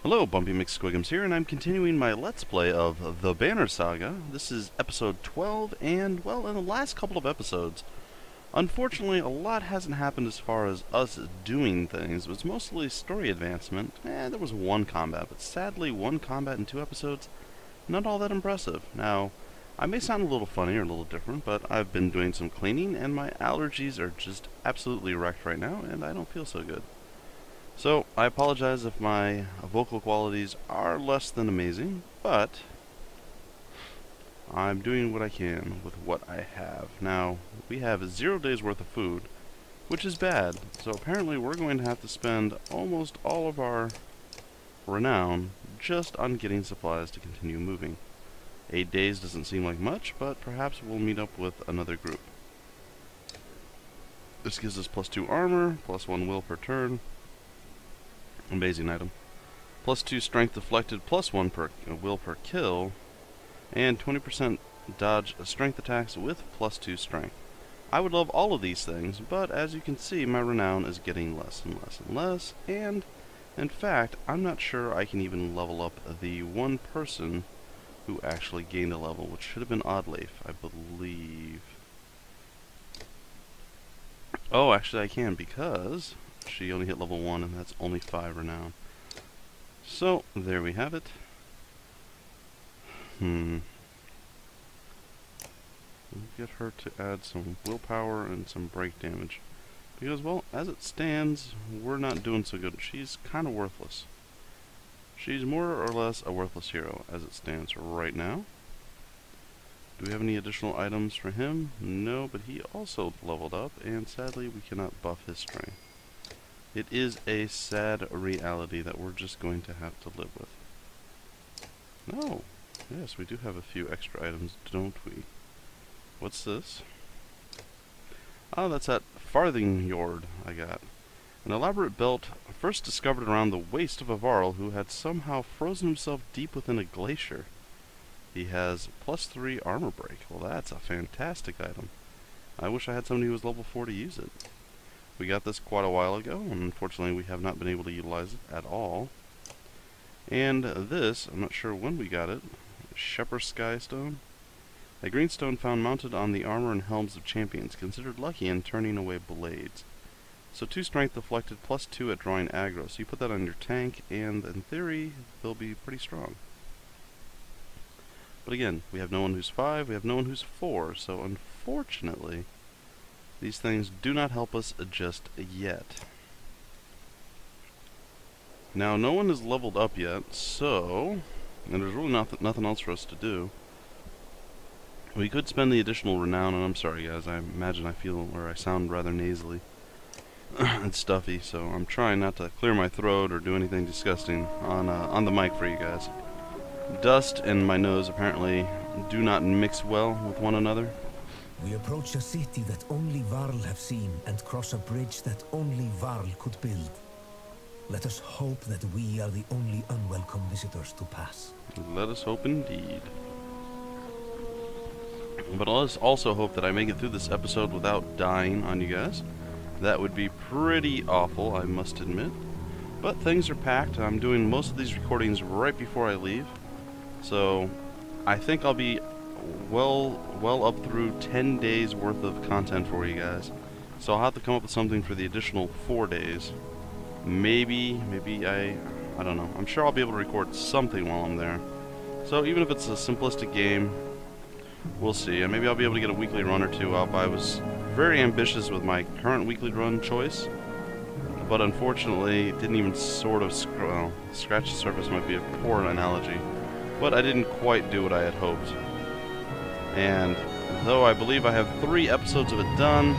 Hello, Bumpy McSquigums here, and I'm continuing my Let's Play of the Banner Saga. This is episode 12, and, well, in the last couple of episodes, unfortunately, a lot hasn't happened as far as us doing things. It was mostly story advancement, and there was one combat, but sadly, one combat in 2 episodes, not all that impressive. Now, I may sound a little funny or a little different, but I've been doing some cleaning, and my allergies are just absolutely wrecked right now, and I don't feel so good. So, I apologize if my vocal qualities are less than amazing, but I'm doing what I can with what I have. Now, we have 0 days worth of food, which is bad, so apparently we're going to have to spend almost all of our renown just on getting supplies to continue moving. 8 days doesn't seem like much, but perhaps we'll meet up with another group. This gives us +2 armor, +1 will per turn. Amazing item. +2 strength deflected, +1 per will per kill, and 20% dodge strength attacks with +2 strength. I would love all of these things, but as you can see, my renown is getting less and less and less, and in fact, I'm not sure I can even level up the one person who actually gained a level, which should have been Oddleif, I believe. Oh, actually I can, because she only hit level 1, and that's only 5 renown. So, there we have it. We'll get her to add some willpower and some break damage. Because, well, as it stands, we're not doing so good. She's kind of worthless. She's more or less a worthless hero, as it stands right now. Do we have any additional items for him? No, but he also leveled up, and sadly we cannot buff his strength. It is a sad reality that we're just going to have to live with. No. Yes, we do have a few extra items, don't we? What's this? Oh, that's that farthing yord I got. An elaborate belt first discovered around the waist of a Varl who had somehow frozen himself deep within a glacier. He has +3 armor break. Well, that's a fantastic item. I wish I had somebody who was level 4 to use it. We got this quite a while ago, and unfortunately we have not been able to utilize it at all. And this, I'm not sure when we got it, Shepherd's Sky Stone. A green stone found mounted on the armor and helms of champions, considered lucky in turning away blades. So 2 strength deflected, +2 at drawing aggro. So you put that on your tank, and in theory, they'll be pretty strong. But again, we have no one who's 5, we have no one who's 4, so unfortunately, these things do not help us just yet. Now, no one has leveled up yet, so, and there's really nothing else for us to do. We could spend the additional renown, and I'm sorry guys, I imagine I feel, or I sound rather nasally and stuffy, so I'm trying not to clear my throat or do anything disgusting on the mic for you guys. Dust and my nose apparently do not mix well with one another. We approach a city that only Varl have seen and cross a bridge that only Varl could build. Let us hope that we are the only unwelcome visitors to pass. Let us hope indeed. But let's also hope that I make it through this episode without dying on you guys. That would be pretty awful, I must admit. But things are packed. I'm doing most of these recordings right before I leave. So I think I'll be well up through 10 days worth of content for you guys. So I'll have to come up with something for the additional 4 days. Maybe I don't know. I'm sure I'll be able to record something while I'm there. So even if it's a simplistic game, we'll see. And maybe I'll be able to get a weekly run or 2 up. I was very ambitious with my current weekly run choice, but unfortunately didn't even sort of scratch the surface might be a poor analogy. But I didn't quite do what I had hoped. And though I believe I have 3 episodes of it done,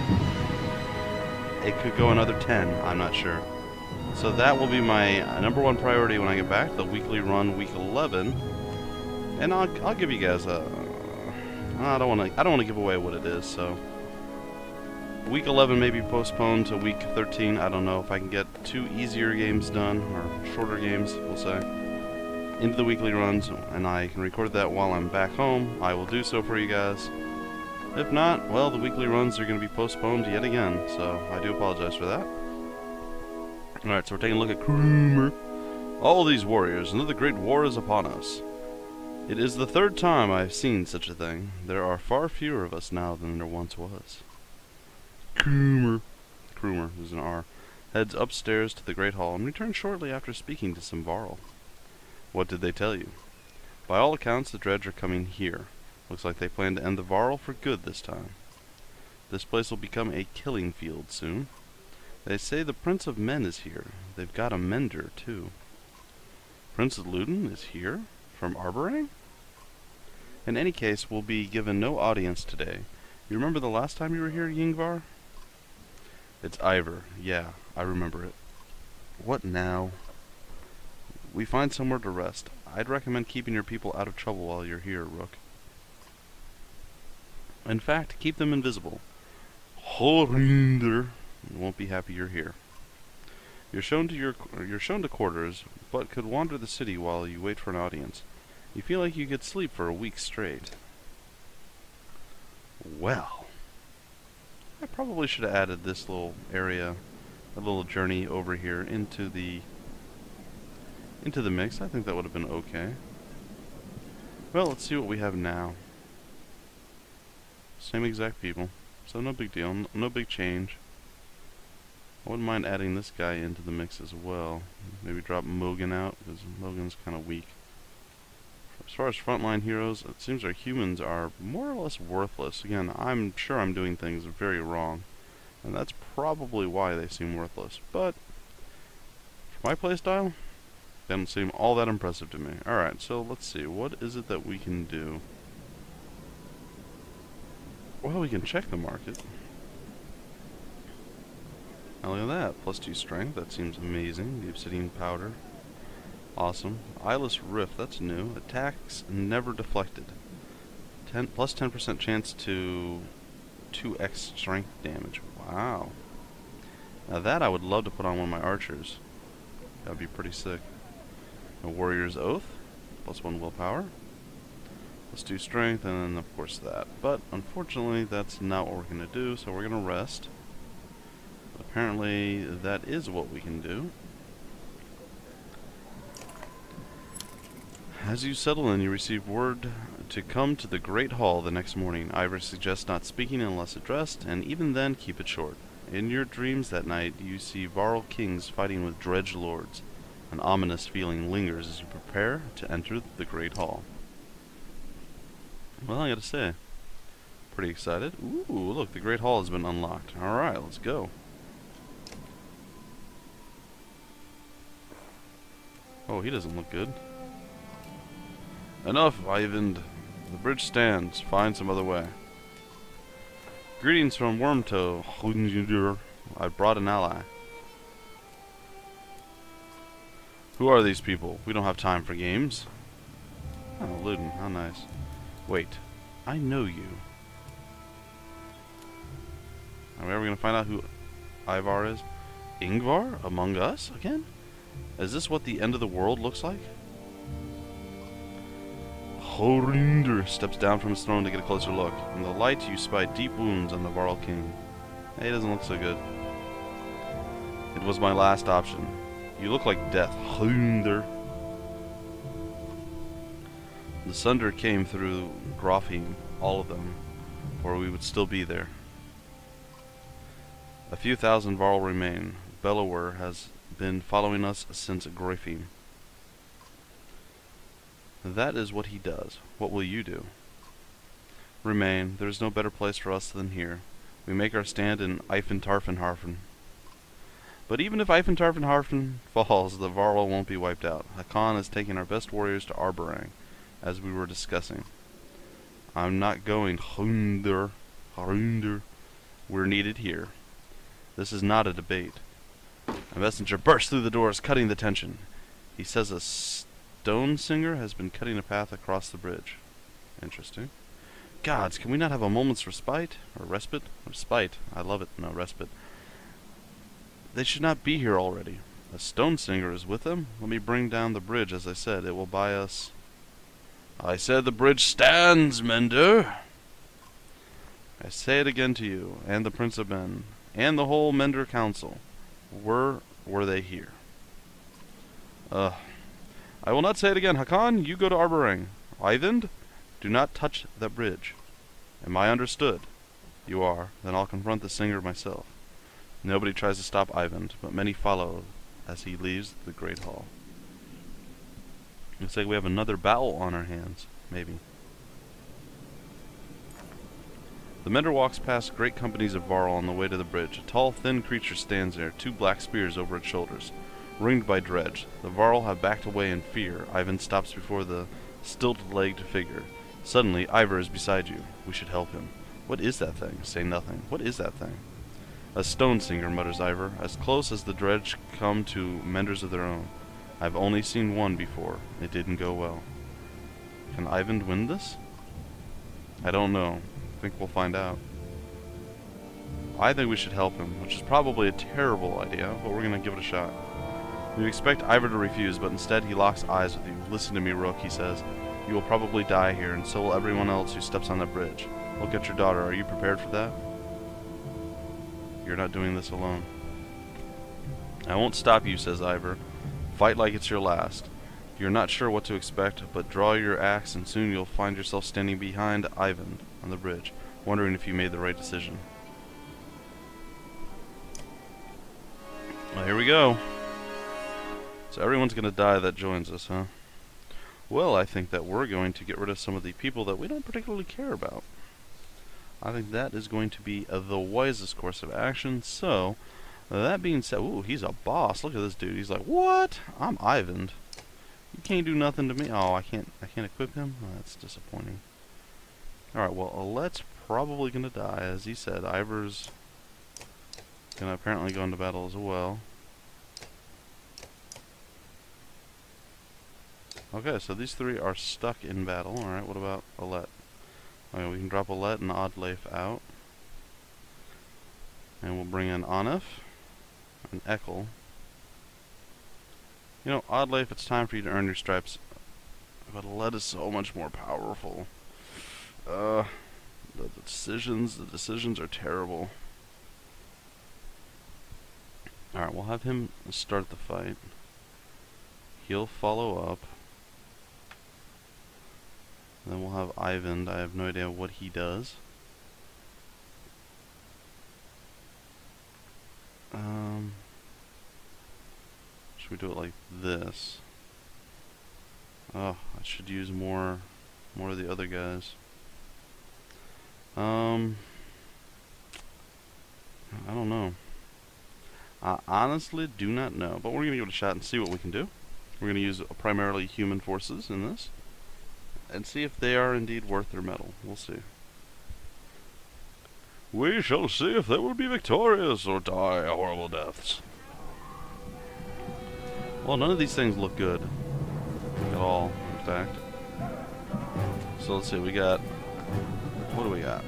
it could go another 10, I'm not sure. So that will be my #1 priority when I get back, the weekly run, week 11. And I'll give you guys a... I don't want to give away what it is, so... Week 11 may be postponed to week 13, I don't know if I can get 2 easier games done, or shorter games, we'll say, into the weekly runs, and I can record that while I'm back home. I will do so for you guys. If not, well, the weekly runs are going to be postponed yet again, so I do apologize for that. Alright, so we're taking a look at Krumer. All these warriors, another great war is upon us. It is the third time I have seen such a thing. There are far fewer of us now than there once was. Krumer, who's an R, heads upstairs to the Great Hall and returns shortly after speaking to some Varl. What did they tell you? By all accounts, the Dredge are coming here. Looks like they plan to end the Varl for good this time. This place will become a killing field soon. They say the Prince of Men is here. They've got a mender, too. Prince Luden is here? From Arborang? In any case, we'll be given no audience today. You remember the last time you were here, Yngvar? It's Iver. Yeah, I remember it. What now? We find somewhere to rest. I'd recommend keeping your people out of trouble while you're here, Rook. In fact, keep them invisible. Horinder won't be happy you're here. You're shown to quarters, but could wander the city while you wait for an audience. You feel like you could sleep for a week straight. Well, I probably should have added this little area, a little journey over here into the mix. I think that would have been okay. Well, let's see what we have now. Same exact people, so no big deal, no big change. I wouldn't mind adding this guy into the mix as well. Maybe drop Mogan out, because Mogan's kind of weak. As far as frontline heroes, it seems our humans are more or less worthless. Again, I'm sure I'm doing things very wrong, and that's probably why they seem worthless. But for my playstyle, they don't seem all that impressive to me. Alright, so let's see. What is it that we can do? Well, we can check the market. Now look at that. +2 strength. That seems amazing. The obsidian powder. Awesome. Eyeless Rift. That's new. Attacks never deflected. Plus 10% chance to 2x strength damage. Wow. Now that I would love to put on one of my archers. That would be pretty sick. A Warrior's Oath. +1 willpower. +2 strength, and then of course that. But unfortunately, that's not what we're going to do, so we're going to rest. Apparently, that is what we can do. As you settle in, you receive word to come to the Great Hall the next morning. Iver suggests not speaking unless addressed, and even then, keep it short. In your dreams that night, you see Varl kings fighting with Dredge lords. An ominous feeling lingers as you prepare to enter the Great Hall. Well, I gotta say, pretty excited. Ooh, look, the Great Hall has been unlocked. Alright, let's go. Oh, he doesn't look good. Enough, Eyvind. The bridge stands. Find some other way. Greetings from Wormtoe. I brought an ally. Who are these people? We don't have time for games. Oh, Luden. How nice. Wait. I know you. Are we ever going to find out who Ivar is? Yngvar? Among us? Again? Is this what the end of the world looks like? Horinder steps down from his throne to get a closer look. In the light, you spy deep wounds on the Varl king. Hey, he doesn't look so good. It was my last option. You look like death, Horinder. The Sunder came through Grofheim, all of them, or we would still be there. A few thousand Varl remain. Bellower has been following us since Grofheim. That is what he does. What will you do? Remain. There is no better place for us than here. We make our stand in Eifentarfenharfen. But even if Eifentarfenharfen falls, the Varl won't be wiped out. Hakan is taking our best warriors to Arborang, as we were discussing. I'm not going Horinder. We're needed here. This is not a debate. A messenger bursts through the doors, cutting the tension. He says a Stonesinger has been cutting a path across the bridge. Interesting. Gods, can we not have a moment's respite? Or respite? Respite. I love it. No, respite. They should not be here already. A Stonesinger is with them? Let me bring down the bridge, as I said. It will buy us... I said the bridge stands, Mender! I say it again to you, and the Prince of Men, and the whole Mender Council. Were they here? I will not say it again. Hakan, you go to Arborang. Eyvind, do not touch that bridge. Am I understood? You are. Then I'll confront the singer myself. Nobody tries to stop Eyvind, but many follow as he leaves the Great Hall. Looks like we have another battle on our hands. Maybe. The mender walks past great companies of Varl on the way to the bridge. A tall, thin creature stands there, 2 black spears over its shoulders, ringed by Dredge. The Varl have backed away in fear. Eyvind stops before the stilt-legged figure. Suddenly, Iver is beside you. We should help him. What is that thing? Say nothing. What is that thing? A Stonesinger, mutters Iver, as close as the Dredge come to menders of their own. I've only seen one before. It didn't go well. Can Eyvind win this? I don't know. I think we'll find out. I think we should help him, which is probably a terrible idea, but we're going to give it a shot. We expect Iver to refuse, but instead he locks eyes with you. Listen to me, Rook, he says. You will probably die here, and so will everyone else who steps on that bridge. Look at your daughter. Are you prepared for that? You're not doing this alone. I won't stop you, says Iver. Fight like it's your last. You're not sure what to expect, but draw your axe and soon you'll find yourself standing behind Eyvind on the bridge, wondering if you made the right decision. Well, here we go. So everyone's going to die that joins us, huh? Well, I think that we're going to get rid of some of the people that we don't particularly care about. I think that is going to be the wisest course of action, so that being said, ooh, he's a boss. Look at this dude. He's like, what? I'm Eyvind. You can't do nothing to me. Oh, I can't equip him? Oh, that's disappointing. Alright, well, Alet's probably gonna die. As he said, Iver's gonna apparently go into battle as well. Okay, so these 3 are stuck in battle. Alright, what about Alet? Okay, we can drop Alet and Oddleif out. And we'll bring in Anif and Ekkel. You know, Oddleif, it's time for you to earn your stripes. But Alet is so much more powerful. The decisions are terrible. Alright, we'll have him start the fight. He'll follow up. Then we'll have Eyvind. I have no idea what he does. Should we do it like this? Oh, I should use more of the other guys. I don't know. I honestly do not know, but we're going to give it a shot and see what we can do. We're going to use primarily human forces in this, and see if they are indeed worth their mettle. We'll see. We shall see if they will be victorious or die horrible deaths. Well, none of these things look good. At all, in fact. So let's see, we got... What do we got?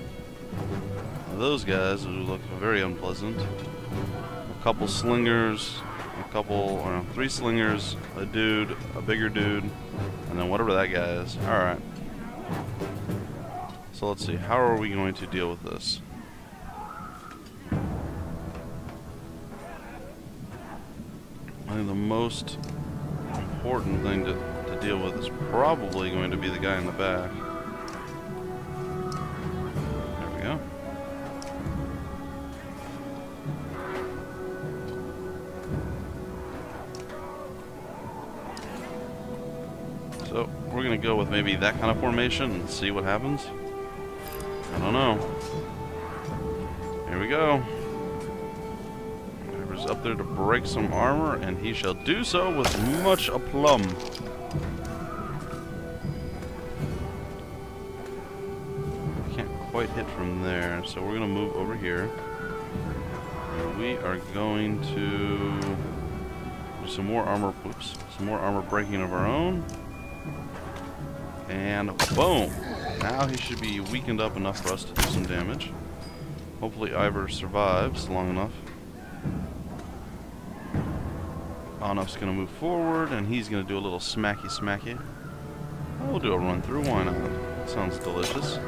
Those guys who look very unpleasant. A couple slingers, or 3 slingers, a dude, a bigger dude, and then whatever that guy is. Alright. So let's see, how are we going to deal with this? I think the most important thing to deal with is probably going to be the guy in the back. There we go. So we're going to go with maybe that kind of formation and see what happens. I don't know. Here we go. Iver's up there to break some armor, and he shall do so with much aplomb. Can't quite hit from there, so we're going to move over here. And we are going to do some more armor, some more armor breaking of our own. And boom! Now he should be weakened up enough for us to do some damage. Hopefully Iver survives long enough. Anuf's going to move forward, and he's going to do a little smacky. We'll do a run through, why not? Sounds delicious.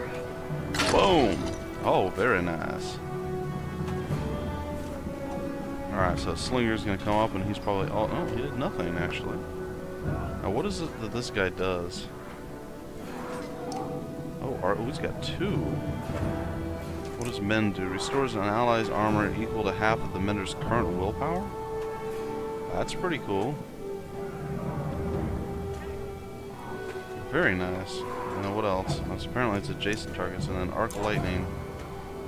Boom! Oh, very nice. Alright, so Slinger's going to come up, and he's probably... Oh, no, he did nothing, actually. Now, what is it that this guy does? Oh, he's got 2. What does Mend do? Restores an ally's armor equal to half of the Mender's current willpower? That's pretty cool. Very nice. Now what else? Well, apparently it's adjacent targets, and then Arc Lightning.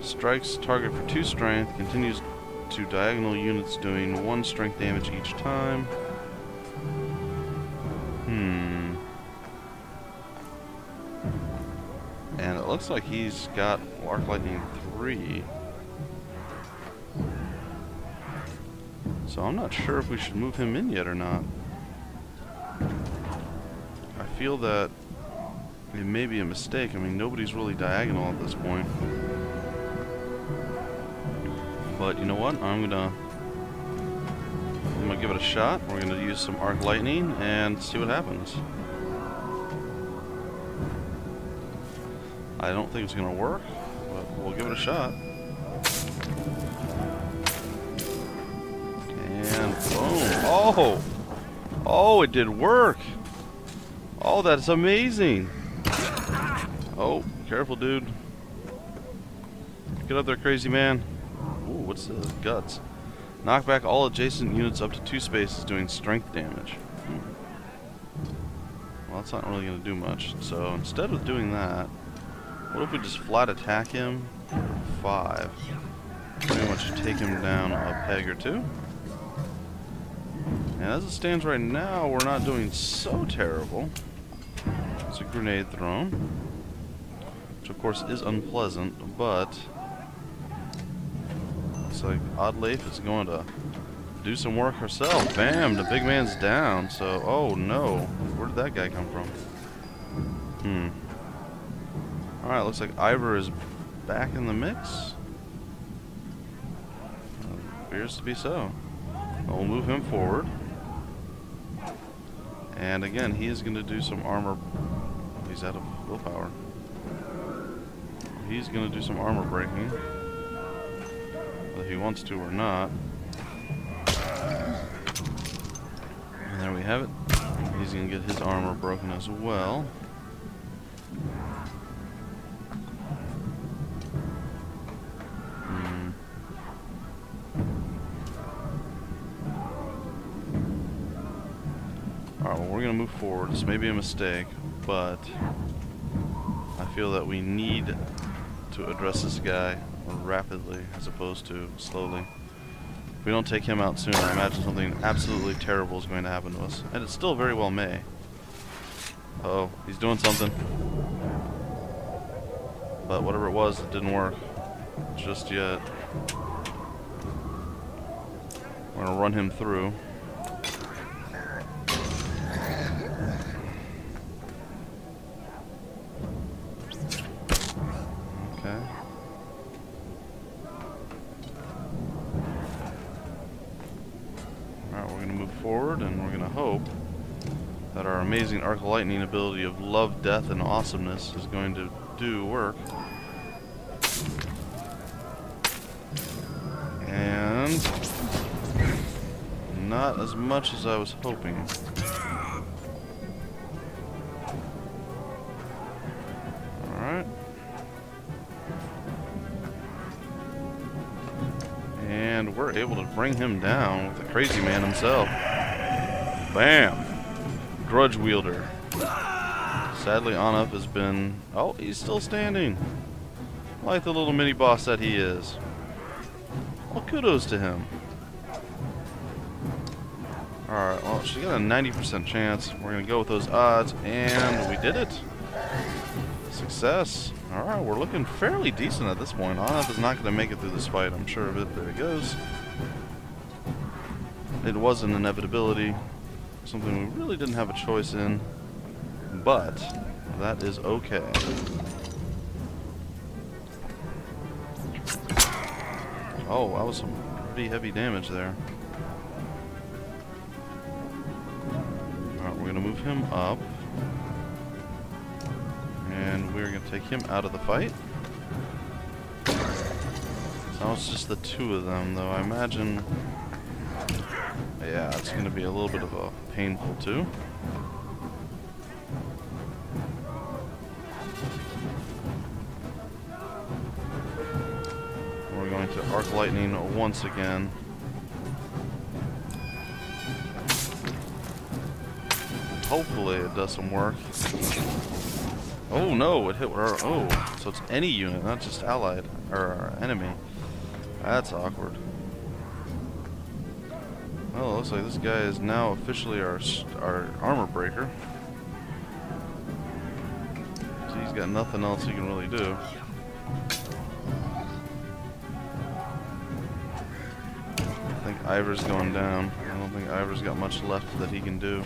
Strikes target for 2 strength, continues to diagonal units doing 1 strength damage each time. And it looks like he's got Arc Lightning 3. So I'm not sure if we should move him in yet or not. I feel that it may be a mistake. I mean, nobody's really diagonal at this point. But you know what? I'm gonna give it a shot. We're gonna use some Arc Lightning and see what happens. I don't think it's gonna work, but we'll give it a shot. And boom! Oh! Oh, it did work! Oh, that's amazing! Oh, careful, dude. Get up there, crazy man. Ooh, what's the guts? Knock back all adjacent units up to 2 spaces doing strength damage. Well, that's not really going to do much. So instead of doing that, what if we just flat attack him for 5? Pretty much take him down a peg or 2. And as it stands right now, we're not doing so terrible. There's a grenade thrown, which of course is unpleasant, but looks like Odd Leif is going to do some work herself. Bam! The big man's down. So, oh no, where did that guy come from? Alright, looks like Iver is back in the mix. Appears to be so. We'll move him forward. And again, he is going to do some armor. Oh, he's out of willpower. He's going to do some armor breaking. Whether he wants to or not. And there we have it. He's going to get his armor broken as well. Alright, well, we're going to move forward. This may be a mistake, but I feel that we need to address this guy rapidly as opposed to slowly. If we don't take him out soon, I imagine something absolutely terrible is going to happen to us. And it still very well may. Uh-oh, he's doing something. But whatever it was, it didn't work just yet. We're going to run him through. Forward, and we're going to hope that our amazing Arc Lightning ability of love, death, and awesomeness is going to do work. And not as much as I was hoping. Alright. And we're able to bring him down with the crazy man himself. Bam! Grudge wielder. Sadly, Anup has been... Oh, he's still standing. Like the little mini boss that he is. Well, kudos to him. Alright, well, she got a 90% chance. We're going to go with those odds, and we did it. Success. Alright, we're looking fairly decent at this point. Anup is not going to make it through this fight, I'm sure of it. There he goes. It was an inevitability. Something we really didn't have a choice in. But that is okay. Oh, that was some pretty heavy damage there. Alright, we're going to move him up. And we're going to take him out of the fight. So now it's just the 2 of them, though I imagine Yeah, it's going to be a little bit of a painful too. We're going to arc lightning once again. Hopefully it does some work. Oh no, it hit our... Oh, so it's any unit, not just allied, or enemy. That's awkward. Well, it looks like this guy is now officially our armor breaker. So he's got nothing else he can really do. I think Iver's going down. I don't think Iver's got much left that he can do.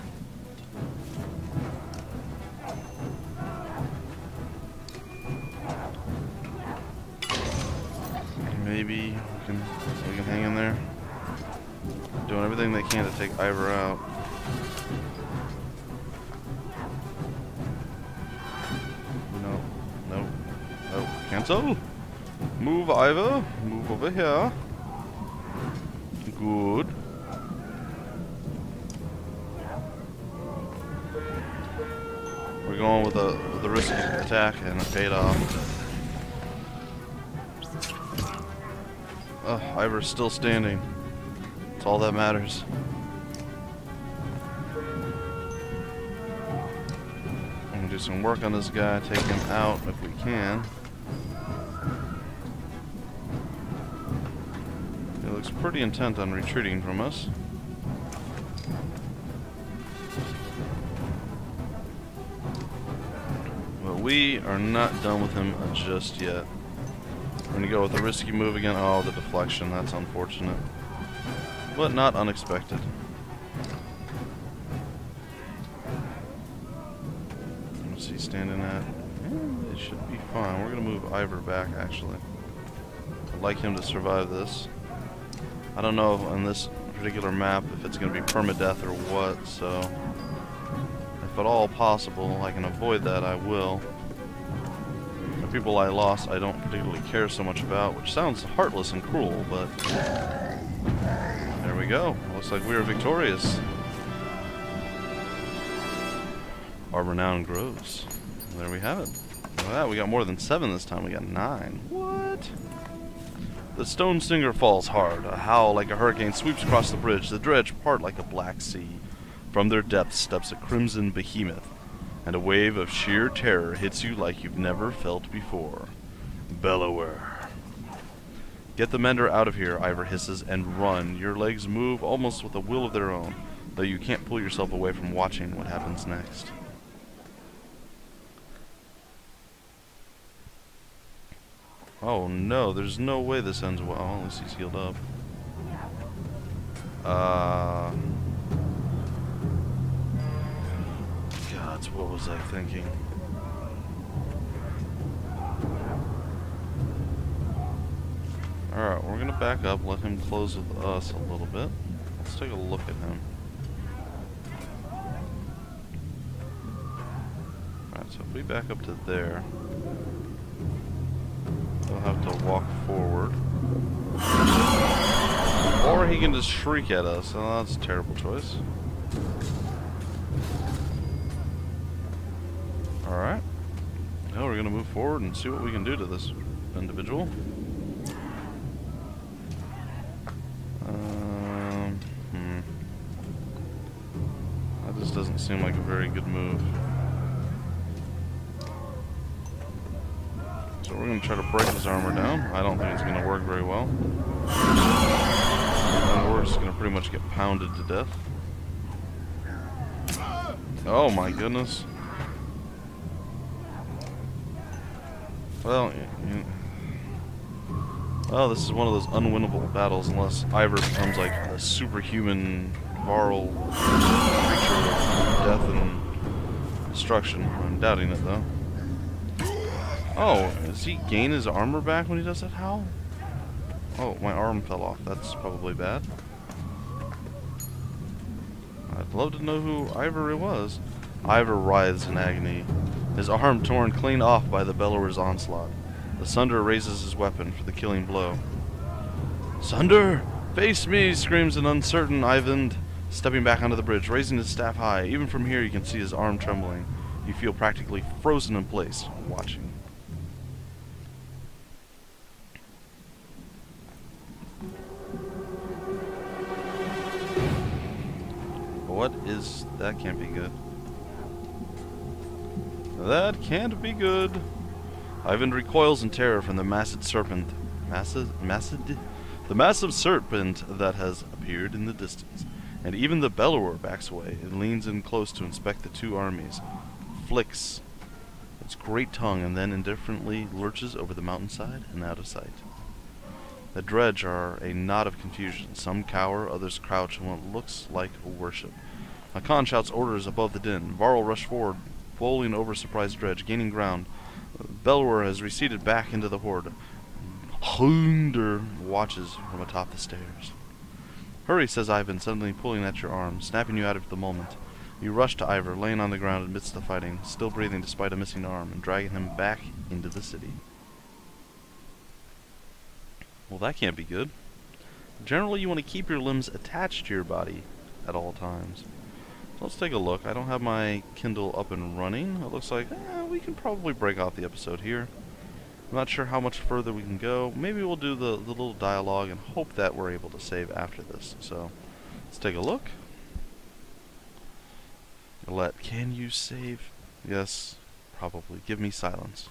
Maybe we can hang in there. Doing everything they can to take Iver out. No. Cancel. Move, Iver. Move over here. Good. We're going with the risky attack, and it paid off. Iver's still standing. That's all that matters. I'm gonna do some work on this guy, take him out if we can. He looks pretty intent on retreating from us. But we are not done with him just yet. We're gonna go with the risky move again. Oh, the deflection. That's unfortunate. But not unexpected. What's he standing at? It should be fine. We're gonna move Iver back, actually. I'd like him to survive this. I don't know on this particular map if it's gonna be permadeath or what, so if at all possible I can avoid that, I will. The people I lost I don't particularly care so much about, which sounds heartless and cruel, but there we go. Looks like we are victorious. Our renown grows. There we have it. Look at that, we got more than 7 this time. We got 9. What? The Stonesinger falls hard. A howl like a hurricane sweeps across the bridge. The dredge part like a black sea. From their depths steps a crimson behemoth, and a wave of sheer terror hits you like you've never felt before. Bellower. Get the mender out of here, Iver hisses, and run. Your legs move almost with a will of their own, though you can't pull yourself away from watching what happens next. Oh no, there's no way this ends well. At least he's healed up. God, what was I thinking? Alright, we're gonna back up, let him close with us a little bit. Let's take a look at him. Alright, so if we back up to there, he'll have to walk forward. Or he can just shriek at us. Oh, that's a terrible choice. Alright. Now we're going to move forward and see what we can do to this individual. That just doesn't seem like a very good move. So we're going to try to break his armor down. I don't think it's going to work very well. And we're just going to pretty much get pounded to death. Oh my goodness. Well, well, this is one of those unwinnable battles unless Iver becomes like a superhuman Varl creature of death and destruction. I'm doubting it though. Oh, does he gain his armor back when he does that? How? Oh, my arm fell off. That's probably bad. I'd love to know who Iver was. Iver writhes in agony, his arm torn clean off by the Bellower's onslaught. The Sunder raises his weapon for the killing blow. Sunder! Face me, screams an uncertain Eyvind, stepping back onto the bridge, raising his staff high. Even from here you can see his arm trembling. You feel practically frozen in place, watching. What is... that can't be good. That can't be good. Eyvind recoils in terror from the massive serpent. The massive serpent that has appeared in the distance. And even the Bellower backs away and leans in close to inspect the two armies. Flicks its great tongue and then indifferently lurches over the mountainside and out of sight. The Dredge are a knot of confusion. Some cower, others crouch in what looks like worship. Hakan shouts orders above the din. Varl rushed forward, bowling over surprised Dredge, gaining ground. Bellower has receded back into the horde. Hunder watches from atop the stairs. Hurry, says Eyvind, suddenly pulling at your arm, snapping you out of the moment. You rush to Iver, laying on the ground amidst the fighting, still breathing despite a missing arm, and dragging him back into the city. Well, that can't be good. Generally, you want to keep your limbs attached to your body at all times. So let's take a look. I don't have my Kindle up and running. It looks like we can probably break off the episode here. I'm not sure how much further we can go. Maybe we'll do the little dialogue and hope that we're able to save after this. So let's take a look. Can you save? Yes, probably. Give me silence.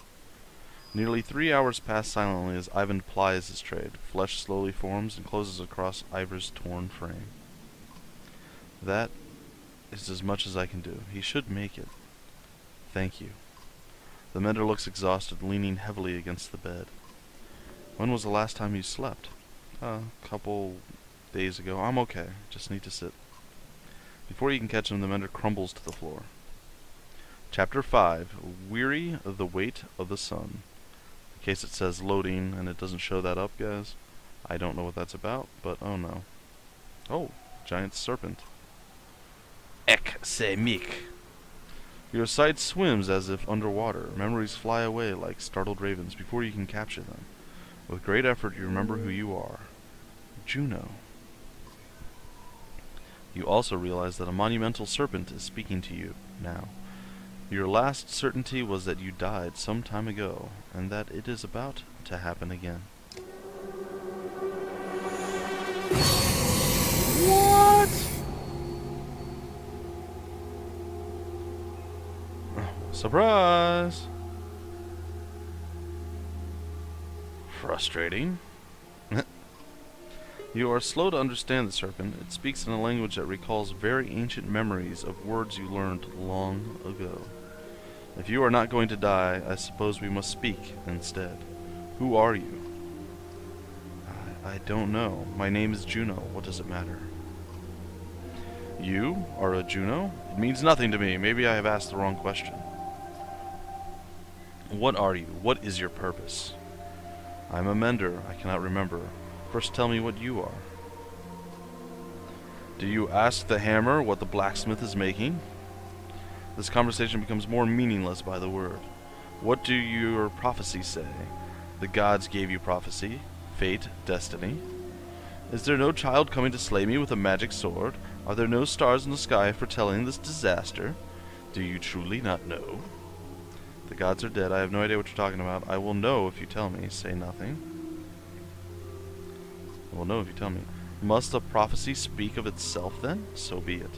Nearly 3 hours pass silently as Eyvind plies his trade. Flesh slowly forms and closes across Iver's torn frame. That is as much as I can do. He should make it. Thank you. The mender looks exhausted, leaning heavily against the bed. When was the last time you slept? A couple days ago. I'm okay. Just need to sit. Before you can catch him, the mender crumbles to the floor. Chapter 5. Weary of the weight of the sun. In case it says loading and it doesn't show that up, guys. I don't know what that's about, but oh no. Oh, giant serpent. Ek se mik. Your sight swims as if underwater. Memories fly away like startled ravens before you can capture them. With great effort, you remember who you are. Juno. You also realize that a monumental serpent is speaking to you now. Your last certainty was that you died some time ago, and that it is about to happen again. What? Surprise! Frustrating. You are slow to understand the serpent. It speaks in a language that recalls very ancient memories of words you learned long ago. If you are not going to die, I suppose we must speak instead. Who are you? I don't know. My name is Juno. What does it matter? You are a Juno? It means nothing to me. Maybe I have asked the wrong question. What are you? What is your purpose? I'm a mender. I cannot remember. First tell me what you are. Do you ask the hammer what the blacksmith is making? This conversation becomes more meaningless by the word. What do your prophecies say? The gods gave you prophecy, fate, destiny. Is there no child coming to slay me with a magic sword? Are there no stars in the sky foretelling this disaster? Do you truly not know? The gods are dead. I have no idea what you're talking about. I will know if you tell me. Say nothing. I will know if you tell me. Must a prophecy speak of itself then? So be it.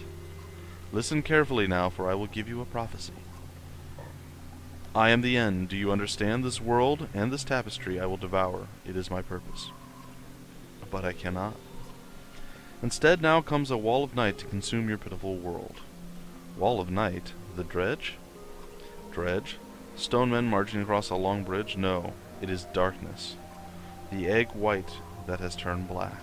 Listen carefully now, for I will give you a prophecy. I am the end. Do you understand? This world and this tapestry I will devour. It is my purpose. But I cannot. Instead now comes a wall of night to consume your pitiful world. Wall of night? The Dredge? Dredge? Stone men marching across a long bridge? No, it is darkness. The egg white that has turned black.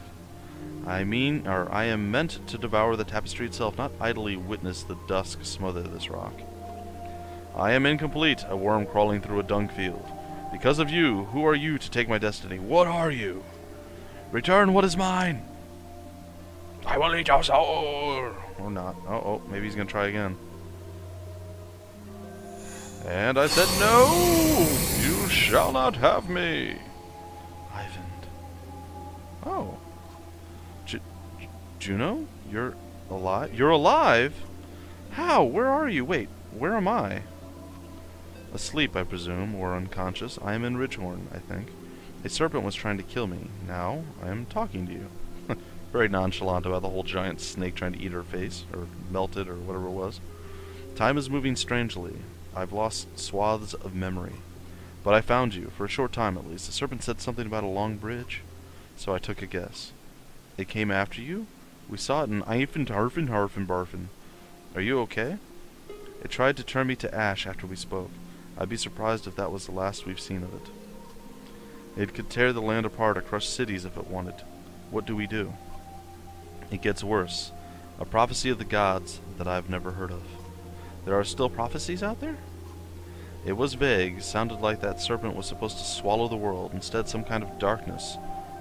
I am meant to devour the tapestry itself, not idly witness the dusk smother this rock. I am incomplete, a worm crawling through a dung field. Because of you, who are you to take my destiny? What are you? Return what is mine! I will eat your soul! Or not. Oh, maybe he's gonna try again. And I said, no! You shall not have me! Eyvind. Oh. Juno? You're alive? You're alive? How? Where are you? Wait, where am I? Asleep, I presume, or unconscious. I am in Ridgehorn, I think. A serpent was trying to kill me. Now, I am talking to you. Very nonchalant about the whole giant snake trying to eat her face, or melt it, or whatever it was. Time is moving strangely. I've lost swaths of memory. But I found you, for a short time at least. The serpent said something about a long bridge, so I took a guess. It came after you? We saw it in Eyvind, Barfin. Are you okay? It tried to turn me to ash after we spoke. I'd be surprised if that was the last we've seen of it. It could tear the land apart or crush cities if it wanted. What do we do? It gets worse. A prophecy of the gods that I've never heard of. There are still prophecies out there? It was vague. Sounded like that serpent was supposed to swallow the world. Instead, some kind of darkness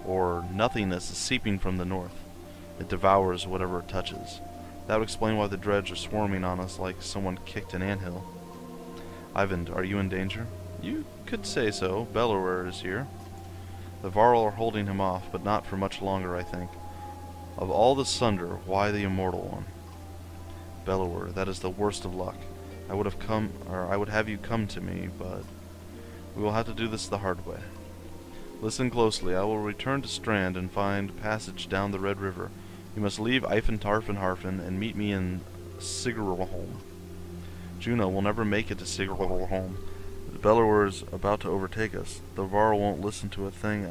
or nothingness is seeping from the north. It devours whatever it touches. That would explain why the Dredge are swarming on us like someone kicked an anthill. Eyvind, are you in danger? You could say so. Bellower is here. The Varl are holding him off, but not for much longer, I think. Of all the Sunder, why the immortal one? Bellower, that is the worst of luck. I would have you come to me, but we will have to do this the hard way. Listen closely. I will return to Strand and find passage down the Red River. You must leave Eyvind and meet me in Sigrholm. Juno will never make it to Sigrholm. The Bellower is about to overtake us. The Varl won't listen to a thing.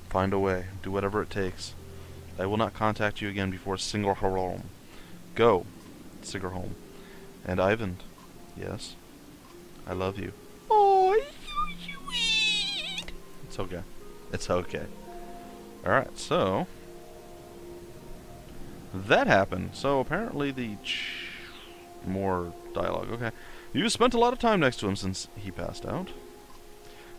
Find a way. Do whatever it takes. I will not contact you again before Sigrholm. Go, Sigrholm. And Eyvind. Yes? I love you. Oh, you sweet. It's okay. It's okay. Alright, so that happened. So apparently more dialogue. Okay. You've spent a lot of time next to him since he passed out.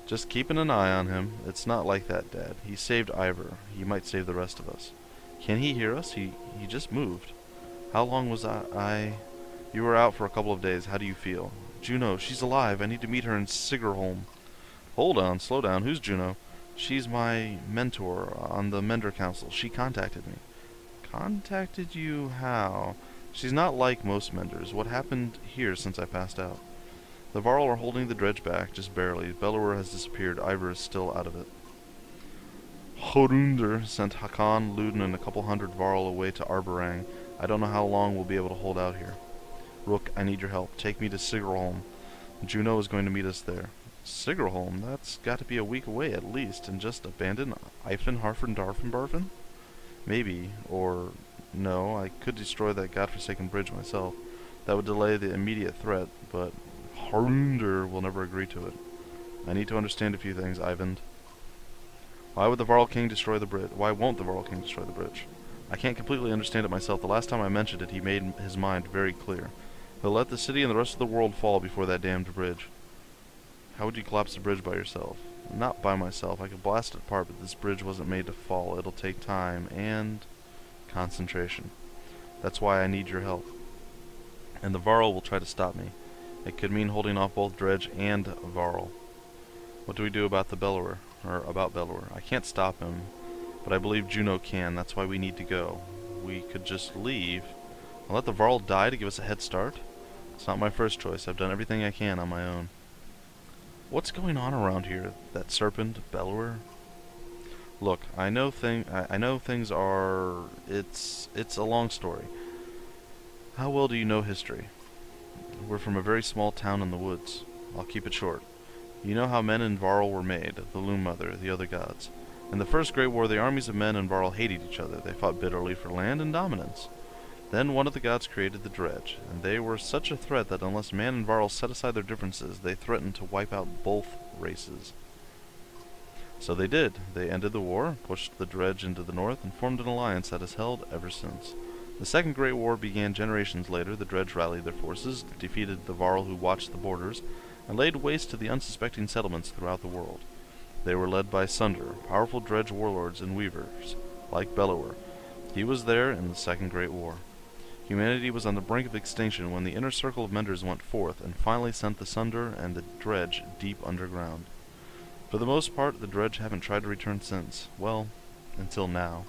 Just keeping an eye on him. It's not like that, Dad. He saved Iver. He might save the rest of us. Can he hear us? He just moved. How long was You were out for a couple of days. How do you feel? Juno, she's alive. I need to meet her in Sigrholm. Hold on, slow down. Who's Juno? She's my mentor on the Mender Council. She contacted me. Contacted you how? She's not like most Menders. What happened here since I passed out? The Varl are holding the Dredge back, just barely. Bellower has disappeared. Iver is still out of it. Horunder sent Hakan, Luden, and a couple hundred Varl away to Arborang. I don't know how long we'll be able to hold out here. Rook, I need your help. Take me to Sigrholm. Juno is going to meet us there. Sigrholm? That's got to be a week away at least, and just abandon Eyvind, Barfin? Maybe, or no, I could destroy that godforsaken bridge myself. That would delay the immediate threat, but Horunder will never agree to it. I need to understand a few things, Eyvind. Why would the Varl King destroy the bridge? Why won't the Varl King destroy the bridge? I can't completely understand it myself. The last time I mentioned it, he made his mind very clear. He'll let the city and the rest of the world fall before that damned bridge. How would you collapse the bridge by yourself? Not by myself. I could blast it apart, but this bridge wasn't made to fall. It'll take time and concentration. That's why I need your help. And the Varl will try to stop me. It could mean holding off both Dredge and Varl. What do we do about the Bellower? Or about Bellower? I can't stop him, but I believe Juno can. That's why we need to go. We could just leave and let the Varl die to give us a head start. It's not my first choice. I've done everything I can on my own. What's going on around here? That serpent, Bellower? Look, I know things are... It's a long story. How well do you know history? We're from a very small town in the woods. I'll keep it short. You know how men and Varl were made, the Loom Mother, the other gods. In the First Great War, the armies of men and Varl hated each other. They fought bitterly for land and dominance. Then one of the gods created the Dredge, and they were such a threat that unless man and Varl set aside their differences, they threatened to wipe out both races. So they did. They ended the war, pushed the Dredge into the north, and formed an alliance that has held ever since. The Second Great War began generations later. The Dredge rallied their forces, defeated the Varl who watched the borders, and laid waste to the unsuspecting settlements throughout the world. They were led by Sunder, powerful Dredge warlords and weavers, like Bellower. He was there in the Second Great War. Humanity was on the brink of extinction when the inner circle of Menders went forth and finally sent the Sunder and the Dredge deep underground. For the most part, the Dredge haven't tried to return since. Well, until now.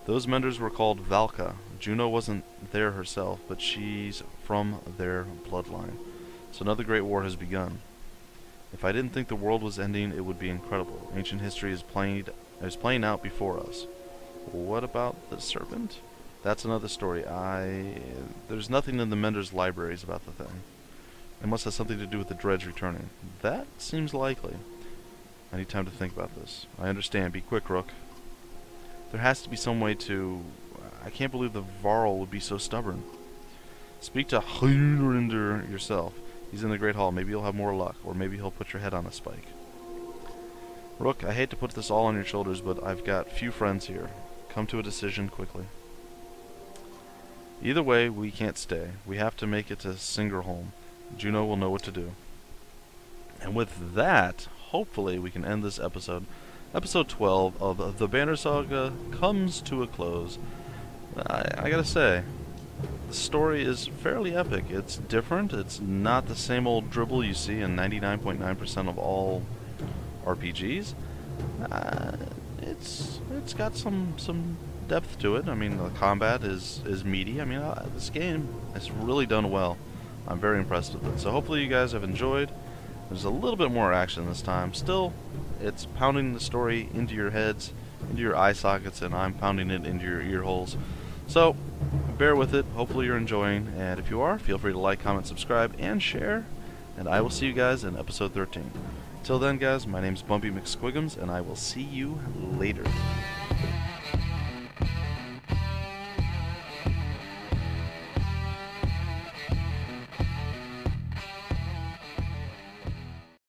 Those menders were called Valka. Juno wasn't there herself, but she's from their bloodline. So another great war has begun. If I didn't think the world was ending, it would be incredible. Ancient history is playing out before us. What about the serpent? That's another story. There's nothing in the Mender's libraries about the thing. It must have something to do with the Dredge returning. That seems likely. I need time to think about this. I understand. Be quick, Rook. There has to be some way to... I can't believe the Varl would be so stubborn. Speak to Eyvind yourself. He's in the Great Hall. Maybe you'll have more luck, or maybe he'll put your head on a spike. Rook, I hate to put this all on your shoulders, but I've got few friends here. Come to a decision quickly. Either way, we can't stay. We have to make it to Singerholm. Juno will know what to do. And with that, hopefully we can end this episode. Episode 12 of the Banner Saga comes to a close. I gotta say, the story is fairly epic. It's different. It's not the same old dribble you see in 99.9% of all RPGs. It's got some depth to it. I mean, the combat is meaty. I mean, this game has really done well. I'm very impressed with it. So hopefully you guys have enjoyed. There's a little bit more action this time. Still, it's pounding the story into your heads, into your eye sockets, and I'm pounding it into your ear holes. So, bear with it. Hopefully you're enjoying. And if you are, feel free to like, comment, subscribe, and share. And I will see you guys in episode 13. Till then, guys, my name's Bumpy McSquigums, and I will see you later.